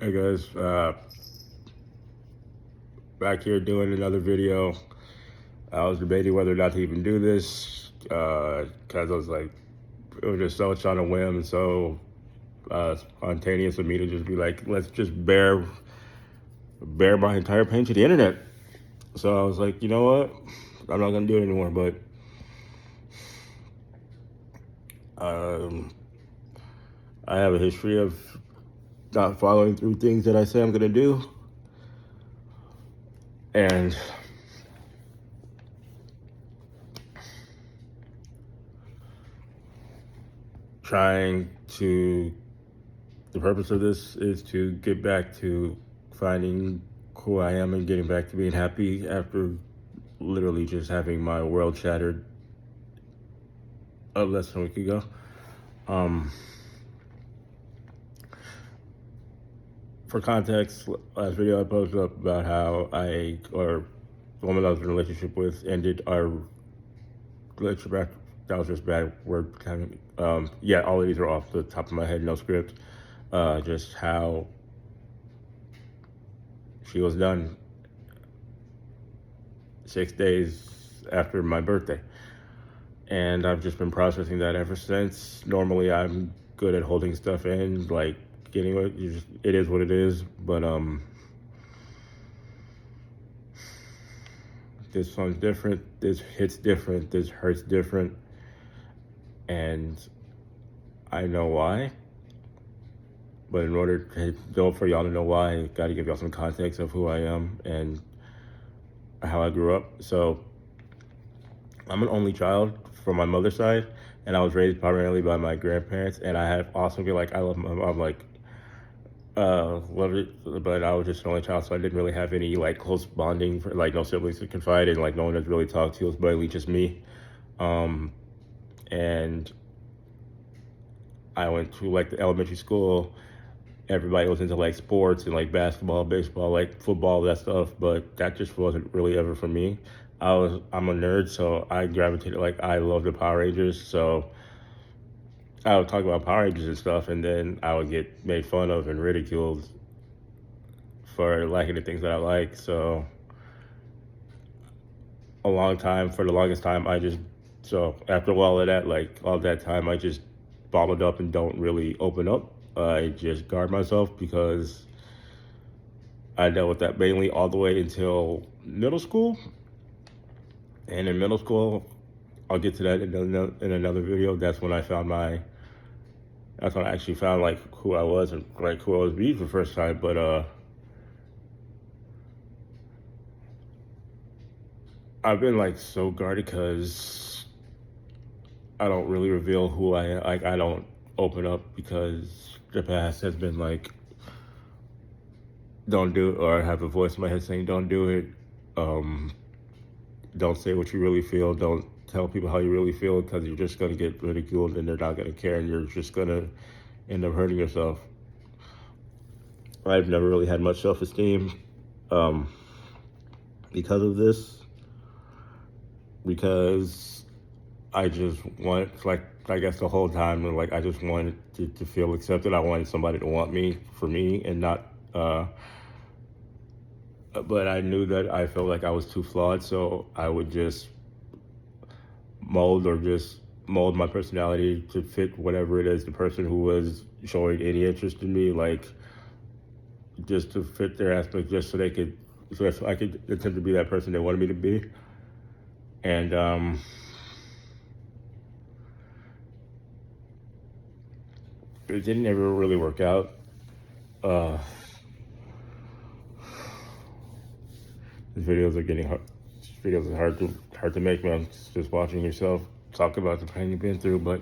Hey guys, back here doing another video. I was debating whether or not to even do this because I was like, it was just so much on a whim and so spontaneous of me to just be like, let's just bare my entire pain to the internet. So I was like, you know what? I'm not gonna do it anymore. But um, I have a history of not following through things that I say I'm gonna do, and trying to the purpose of this is to get back to finding who I am and getting back to being happy after literally just having my world shattered less than a week ago. For context, last video I posted up about how the woman I was in a relationship with ended our relationship after, that was just bad word kind of, yeah, all of these are off the top of my head, no script. Just how she was done 6 days after my birthday. And I've just been processing that ever since. Normally I'm good at holding stuff in, like getting it is what it is, but this one's different, this hits different, this hurts different, and I know why. But in order for y'all to know why, I gotta give y'all some context of who I am and how I grew up. So I'm an only child from my mother's side, and I was raised primarily by my grandparents, and I have also feel like I love my mom, like love it, but I was just an only child, so I didn't really have any like close bonding, for, like no siblings to confide in, like no one to really talk to. It was mainly just me. And I went to like the elementary school. Everybody was into like sports and like basketball, baseball, like football, that stuff, but that just wasn't really ever for me. I'm a nerd, so I gravitated, like I love the Power Rangers, so I would talk about Power Rangers and stuff, and then I would get made fun of and ridiculed for liking the things that I like. So for the longest time, so after all of that, like all that time, I just bottled up and don't really open up. I just guard myself because I dealt with that mainly all the way until middle school. And in middle school, I'll get to that in another video. That's when I actually found like who I was and like who I was being for the first time. But I've been like so guarded because I don't really reveal who I am. Like I don't open up because the past has been like, don't do it, or I have a voice in my head saying, don't do it. Don't say what you really feel. Don't tell people how you really feel because you're just going to get ridiculed and they're not going to care and you're just going to end up hurting yourself. I've never really had much self-esteem because of this, because I just want, like, I guess the whole time, like, I just wanted to feel accepted. I wanted somebody to want me for me and not, but I knew that I felt like I was too flawed, so I would just mold my personality to fit whatever it is the person who was showing any interest in me, like, just to fit their aspect, just so I could attempt to be that person they wanted me to be. And it didn't ever really work out. These videos are getting hard. These videos are hard to make, man. Just watching yourself talk about the pain you've been through, but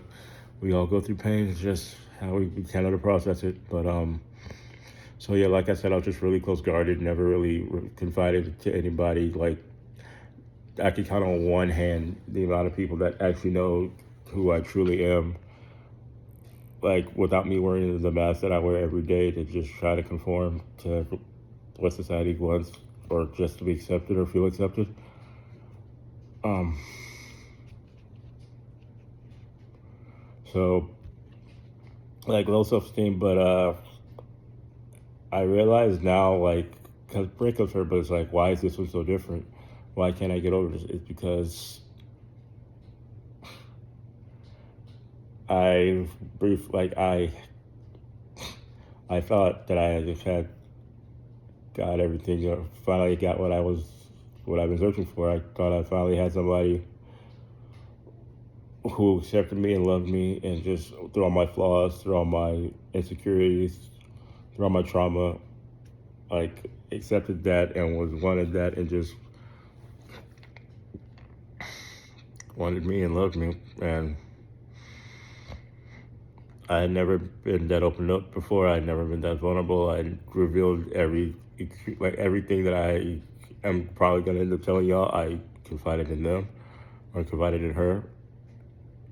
we all go through pain. It's just how we kind of to process it. But so yeah, like I said, I was just really close guarded. Never really confided to anybody. Like I could count on one hand the amount of people that actually know who I truly am. Like without me wearing the mask that I wear every day to just try to conform to what society wants, or just to be accepted or feel accepted. So like low self-esteem, but I realize now, like, because breakups hurt, but it's like, why is this one so different? Why can't I get over this? It's because I I thought that I just had got everything. Finally got what I've been searching for. I thought I finally had somebody who accepted me and loved me, and just through all my flaws, through all my insecurities, through all my trauma, like accepted that and was wanted that and just wanted me and loved me. And I had never been that open up before. I had never been that vulnerable. I revealed everything that I am probably gonna end up telling y'all. I confided in them or confided in her,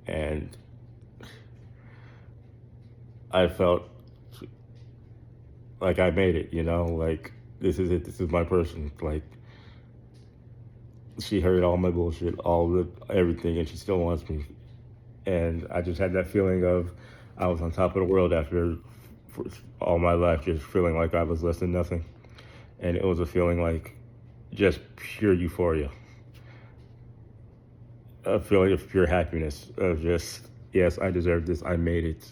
and I felt like I made it. Like this is it. This is my person. Like she heard all my bullshit, everything, and she still wants me. And I just had that feeling of I was on top of the world after for all my life, just feeling like I was less than nothing. And it was a feeling like just pure euphoria, a feeling of pure happiness, of just, yes, I deserve this, I made it.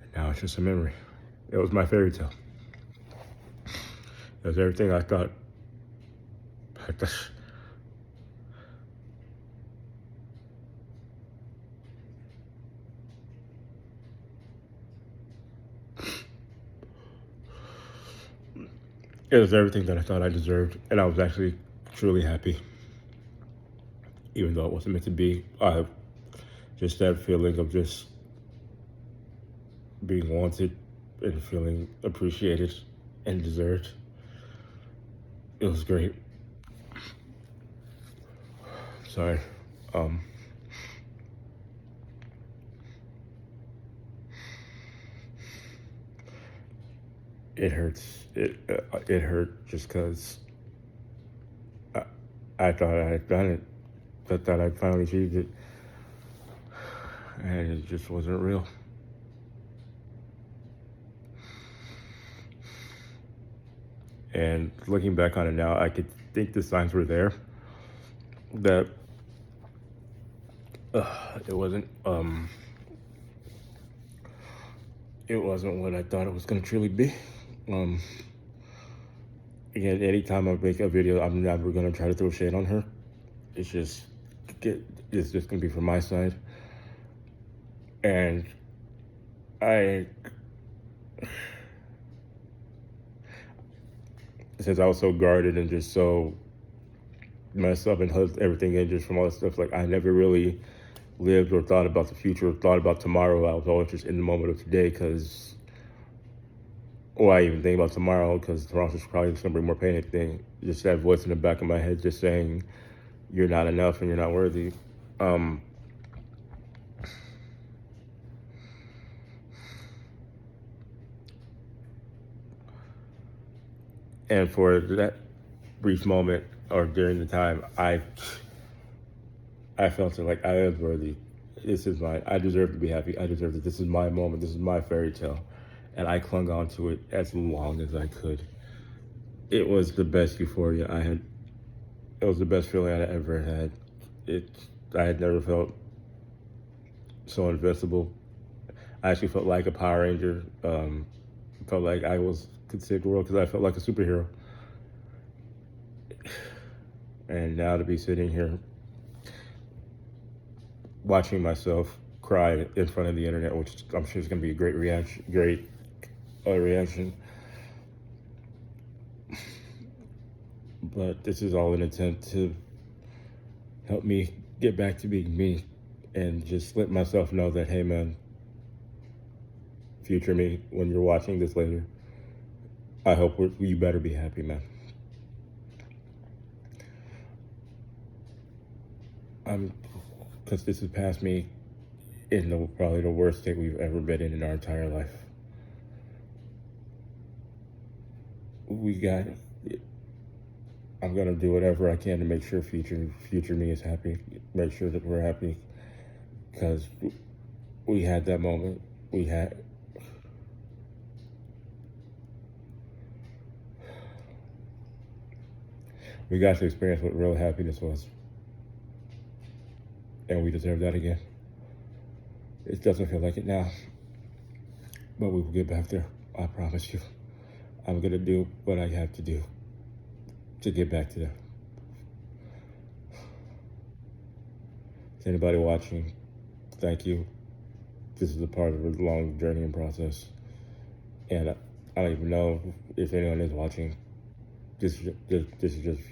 And now it's just a memory. It was my fairy tale. It was everything I thought. It was everything that I thought I deserved, and I was actually truly happy, even though it wasn't meant to be. Just that feeling of just being wanted and feeling appreciated and deserved. It was great. Sorry. Um, it hurts. It hurt just because I, I thought I had done it. I thought I finally achieved it, and it just wasn't real. And looking back on it now, I could think the signs were there that it wasn't it wasn't what I thought it was gonna truly be. Um, Again, anytime I make a video, I'm never gonna try to throw shade on her. It's just it's just gonna be from my side. And I since I was so guarded and just so messed up and hugged everything in just from all that stuff, like I never really lived or thought about the future or thought about tomorrow. I was always just in the moment of today because, or I even think about tomorrow because tomorrow's just probably just gonna bring more pain and thing. Just that voice in the back of my head just saying, you're not enough and you're not worthy. Um, and for that brief moment or during the time, I felt it like I was worthy. This is mine. I deserve to be happy. I deserve it. This is my moment. This is my fairy tale. And I clung on to it as long as I could. It was the best euphoria I had. It was the best feeling I ever had. I had never felt so invincible. I actually felt like a Power Ranger. Felt like I could save the world because I felt like a superhero. And now to be sitting here watching myself cry in front of the internet, which I'm sure is going to be a great reaction. But this is all an attempt to help me get back to being me and just let myself know that, hey man, future me, when you're watching this later, I hope you better be happy, man. Because this has passed me in probably the worst state we've ever been in our entire life. I'm gonna do whatever I can to make sure future me is happy. Make sure that we're happy because we had that moment. We had we got to experience what real happiness was, and we deserve that again. It doesn't feel like it now, but we will get back there. I promise you. I'm gonna do what I have to do to get back to that. To anybody watching, thank you. This is a part of a long journey and process, and I don't even know if anyone is watching. This is just.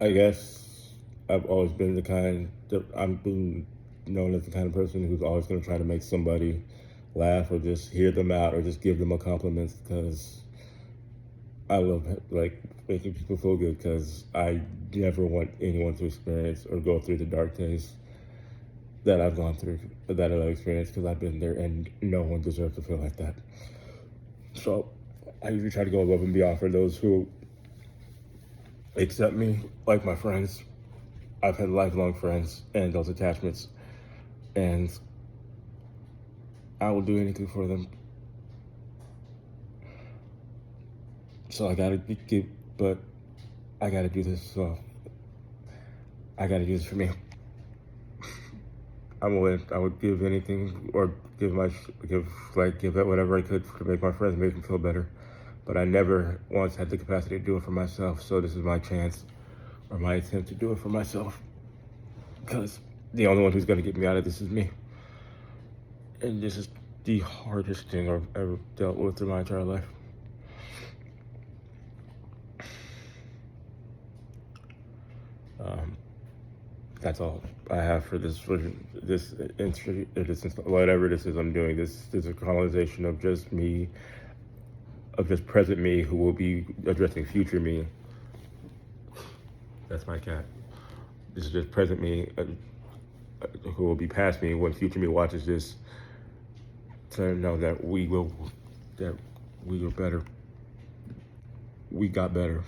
I guess I've always been the kind that I've been known as the kind of person who's always going to try to make somebody laugh or just hear them out or just give them a compliment because I love like making people feel good because I never want anyone to experience or go through the dark days that I've gone through, that I've experienced because I've been there and no one deserves to feel like that. So I usually try to go above and beyond for those who accept me like my friends. I've had lifelong friends and those attachments, and I will do anything for them. So I gotta keep, but I gotta do this. So I gotta do this for me. I would give anything or give it whatever I could to make my friends make them feel better. But I never once had the capacity to do it for myself. So this is my chance or my attempt to do it for myself. Because the only one who's gonna get me out of this is me. And this is the hardest thing I've ever dealt with in my entire life. That's all I have for this whatever this is I'm doing. This is a colonization of just me, of just present me, who will be addressing future me. That's my cat. This is just present me, who will be past me when future me watches this, to know that we were better. We got better.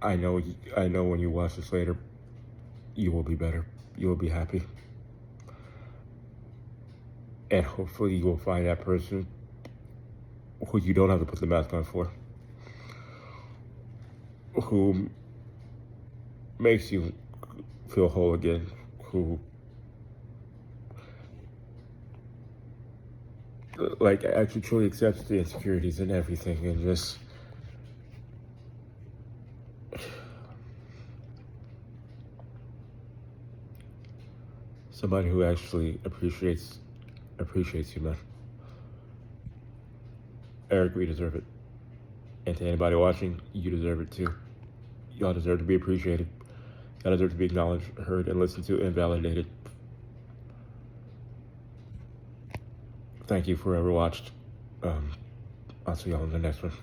I know when you watch this later, you will be better. You will be happy. And hopefully you will find that person who you don't have to put the mask on for, who makes you feel whole again, who like actually truly accepts the insecurities and everything and just somebody who actually appreciates you, man. Eric, we deserve it. And to anybody watching, you deserve it too. Y'all deserve to be appreciated. Y'all deserve to be acknowledged, heard, and listened to, and validated. Thank you for whoever watched. I'll see y'all in the next one.